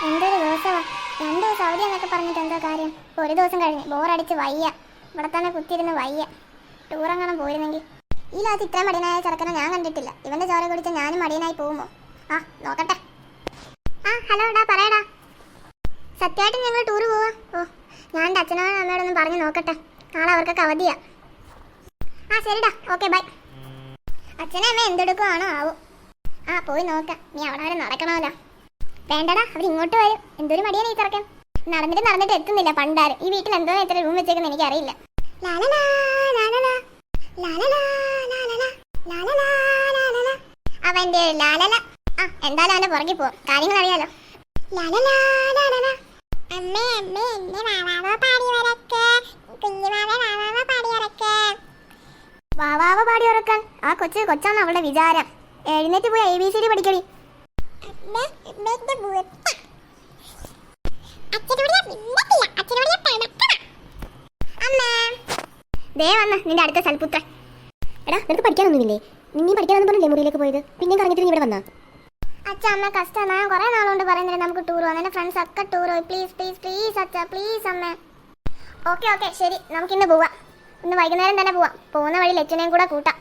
എന്തൊരു ദിവസമാണ്. 2 ദിവസം അവധി എന്നൊക്കെ പറഞ്ഞിട്ട് എന്താ കാര്യം? ഒരു ദിവസം കഴിഞ്ഞ് ബോറടിച്ച് വയ്യ. ഇവിടെ തന്നെ കുത്തിയിരുന്ന് വയ്യ. ടൂറെങ്ങനെ പോയിരുന്നെങ്കിൽ. ഈ ലോകത്ത് ഇത്രയും മടിയനായ ചെറുക്കനെ ഞാൻ കണ്ടിട്ടില്ല. ഇവന്റെ ചോര കുടിച്ച് ഞാനും മടിയനായി പോകുമോ? നോക്കട്ടെ. ഹലോ ഡാ, പറയടാ. സത്യമായിട്ടും ഞങ്ങൾ ടൂർ പോവാ? ഞാൻ എൻ്റെ അച്ഛനോടും അമ്മയോടൊന്നും പറഞ്ഞു നോക്കട്ടെ. നാളെ അവർക്കൊക്കെ അവധിയാ. ശരിടാ, ഓക്കെ ബൈ. അച്ഛനും അമ്മ എന്തെടുക്കുവാണോ ആവും. പോയി നോക്കാം. നീ അവിടെ വരെ നടക്കണമല്ലോ. വേണ്ടടാ, അവർ ഇങ്ങോട്ട് വരും. എന്തൊരു മടിയാണ് ഈ ചെറുക്കൻ. നടന്നിട്ട് എത്തുന്നില്ല പണ്ടാരും. ഈ വീട്ടിൽ എന്തോ എത്ര റൂം വെച്ചേക്കെന്ന് എനിക്കറിയില്ല. അവന്റെ ലാലല. എന്തായാലും അവന്റെ പുറകെ പോവാം. കാര്യങ്ങൾ അറിയാലോ. വാവാവ പാടി ഉറക്കാൻ ആ കൊച്ചാണ് അവളുടെ വിചാരം. എഴുന്നേറ്റ് പോയി ABCD പഠിക്കടി. ദേ വന്ന നിന്റെ അടുത്ത സൽപുത്രൻ. എടാ, നിനക്ക് പഠിക്കാനൊന്നുമില്ലേ? നീ പഠിക്കാനൊന്നും പറഞ്ഞില്ലേ മുറിയിലേക്ക് പോയത്? പിന്നെ കറങ്ങിട്ട് നീ ഇവിടെ വന്നാ? അച്ഛ, അമ്മ കഷ്ടം. ഞാൻ കുറെ നാളുകൊണ്ട് പറയുന്നില്ല നമുക്ക് ടൂർ പോകാൻ. എൻ്റെ ഫ്രണ്ട്സ് ഒക്കെ ടൂർ പോയി. പ്ലീസ് പ്ലീസ് പ്ലീസ് അച്ഛ, പ്ലീസ് അമ്മ. ഓക്കെ ശരി, നമുക്കിന്ന് പോവാം. ഇന്ന് വൈകുന്നേരം തന്നെ പോവാം. പോകുന്ന വഴി ലച്ചുനെയും കൂടെ കൂട്ടാം.